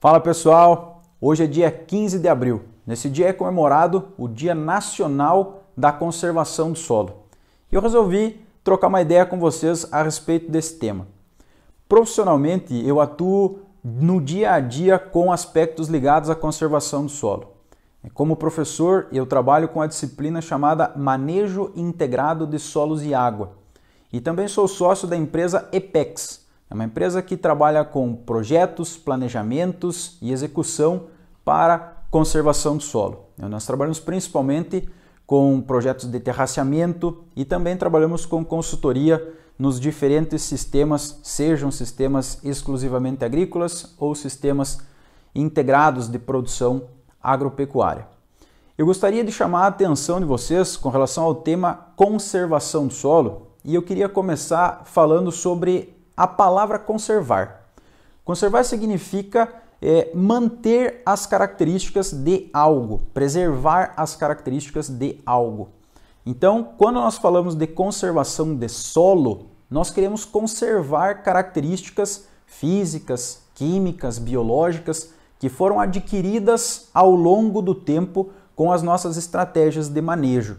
Fala pessoal, hoje é dia 15 de abril. Nesse dia é comemorado o Dia Nacional da Conservação do Solo. E eu resolvi trocar uma ideia com vocês a respeito desse tema. Profissionalmente, eu atuo no dia a dia com aspectos ligados à conservação do solo. Como professor, eu trabalho com a disciplina chamada Manejo Integrado de Solos e Água. E também sou sócio da empresa EPEX. É uma empresa que trabalha com projetos, planejamentos e execução para conservação do solo. Nós trabalhamos principalmente com projetos de terraceamento e também trabalhamos com consultoria nos diferentes sistemas, sejam sistemas exclusivamente agrícolas ou sistemas integrados de produção agropecuária. Eu gostaria de chamar a atenção de vocês com relação ao tema conservação do solo e eu queria começar falando sobre a palavra conservar. Conservar significa manter as características de algo, preservar as características de algo. Então, quando nós falamos de conservação de solo, nós queremos conservar características físicas, químicas, biológicas que foram adquiridas ao longo do tempo com as nossas estratégias de manejo.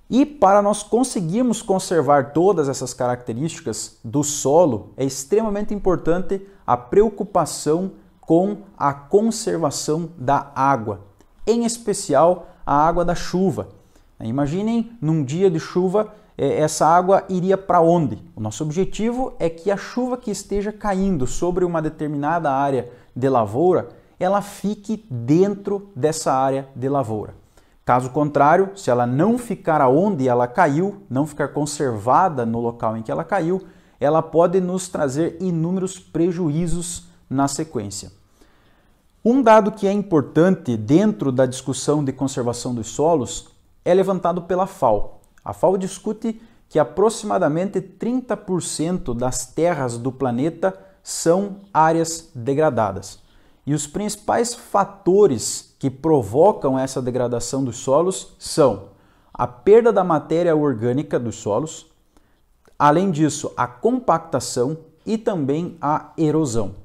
E para nós conseguirmos conservar todas essas características do solo, é extremamente importante a preocupação com a conservação da água, em especial a água da chuva. Imaginem, num dia de chuva, essa água iria para onde? O nosso objetivo é que a chuva que esteja caindo sobre uma determinada área de lavoura, ela fique dentro dessa área de lavoura. Caso contrário, se ela não ficar aonde ela caiu, não ficar conservada no local em que ela caiu, ela pode nos trazer inúmeros prejuízos na sequência. Um dado que é importante dentro da discussão de conservação dos solos é levantado pela FAO. A FAO discute que aproximadamente 30% das terras do planeta são áreas degradadas. E os principais fatores que provocam essa degradação dos solos são a perda da matéria orgânica dos solos, além disso, a compactação e também a erosão.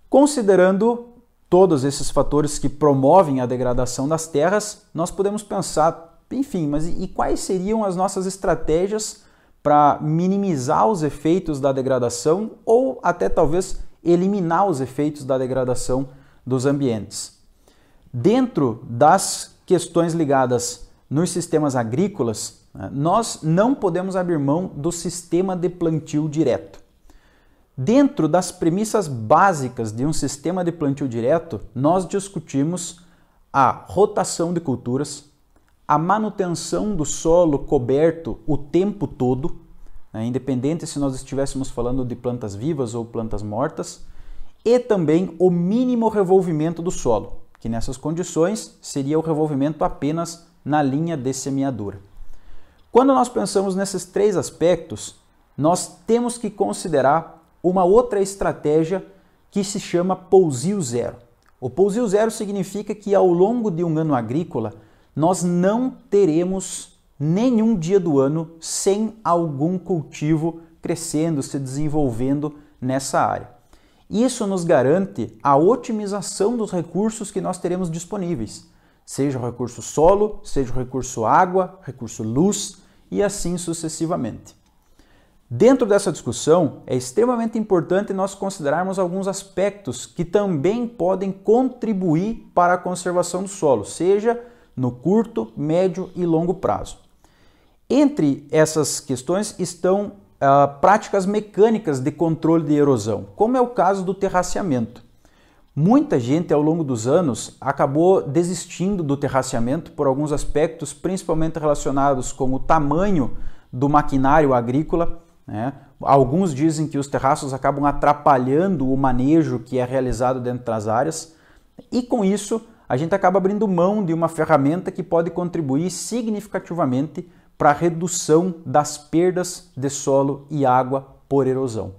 Considerando todos esses fatores que promovem a degradação das terras, nós podemos pensar, enfim, mas e quais seriam as nossas estratégias para minimizar os efeitos da degradação ou até talvez eliminar os efeitos da degradação dos ambientes? Dentro das questões ligadas nos sistemas agrícolas, nós não podemos abrir mão do sistema de plantio direto. Dentro das premissas básicas de um sistema de plantio direto, nós discutimos a rotação de culturas, a manutenção do solo coberto o tempo todo, independente se nós estivéssemos falando de plantas vivas ou plantas mortas, e também o mínimo revolvimento do solo, que nessas condições seria o revolvimento apenas na linha de semeadura. Quando nós pensamos nesses três aspectos, nós temos que considerar uma outra estratégia que se chama pousio zero. O pousio zero significa que ao longo de um ano agrícola, nós não teremos nenhum dia do ano sem algum cultivo crescendo, se desenvolvendo nessa área. Isso nos garante a otimização dos recursos que nós teremos disponíveis, seja o recurso solo, seja o recurso água, recurso luz e assim sucessivamente. Dentro dessa discussão, é extremamente importante nós considerarmos alguns aspectos que também podem contribuir para a conservação do solo, seja no curto, médio e longo prazo. Entre essas questões estão práticas mecânicas de controle de erosão, como é o caso do terraceamento. Muita gente ao longo dos anos acabou desistindo do terraceamento por alguns aspectos, principalmente relacionados com o tamanho do maquinário agrícola. Alguns dizem que os terraços acabam atrapalhando o manejo que é realizado dentro das áreas e com isso a gente acaba abrindo mão de uma ferramenta que pode contribuir significativamente para a redução das perdas de solo e água por erosão.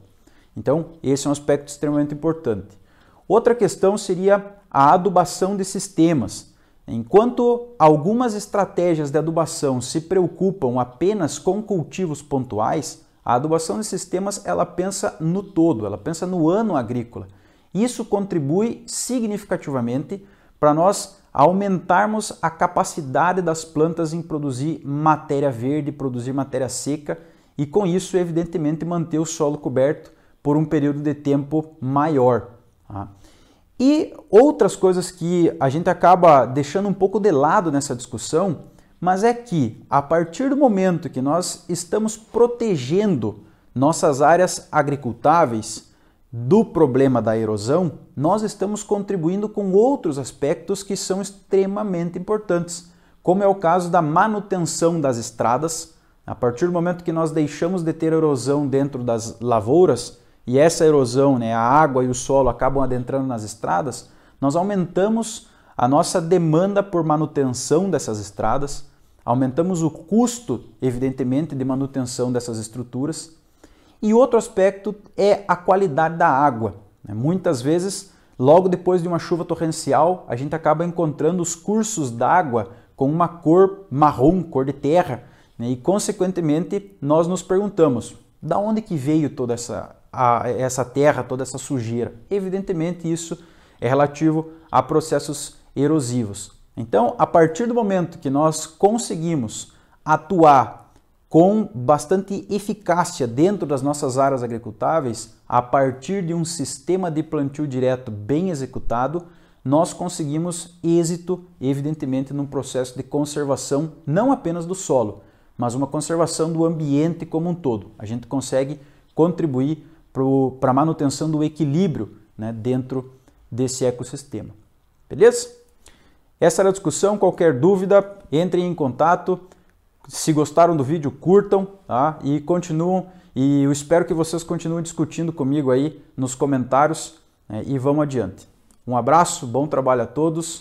Então, esse é um aspecto extremamente importante. Outra questão seria a adubação de sistemas. Enquanto algumas estratégias de adubação se preocupam apenas com cultivos pontuais, a adubação de sistemas ela pensa no todo, ela pensa no ano agrícola. Isso contribui significativamente para nós aumentarmos a capacidade das plantas em produzir matéria verde, produzir matéria seca e com isso, evidentemente, manter o solo coberto por um período de tempo maior. Tá? E outras coisas que a gente acaba deixando um pouco de lado nessa discussão, mas é que a partir do momento que nós estamos protegendo nossas áreas agricultáveis do problema da erosão, nós estamos contribuindo com outros aspectos que são extremamente importantes, como é o caso da manutenção das estradas. A partir do momento que nós deixamos de ter erosão dentro das lavouras, e essa erosão, a água e o solo acabam adentrando nas estradas, nós aumentamos a nossa demanda por manutenção dessas estradas, aumentamos o custo, evidentemente, de manutenção dessas estruturas. E outro aspecto é a qualidade da água. Muitas vezes, logo depois de uma chuva torrencial, a gente acaba encontrando os cursos d'água com uma cor marrom, cor de terra, e consequentemente nós nos perguntamos, da onde que veio toda essa terra, toda essa sujeira? Evidentemente isso é relativo a processos erosivos. Então, a partir do momento que nós conseguimos atuar com bastante eficácia dentro das nossas áreas agricultáveis, a partir de um sistema de plantio direto bem executado, nós conseguimos êxito, evidentemente, num processo de conservação não apenas do solo, mas uma conservação do ambiente como um todo. A gente consegue contribuir para a manutenção do equilíbrio, dentro desse ecossistema. Beleza? Essa era a discussão. Qualquer dúvida, entrem em contato. Se gostaram do vídeo, curtam, tá? E eu espero que vocês continuem discutindo comigo aí nos comentários, e vamos adiante. Um abraço, bom trabalho a todos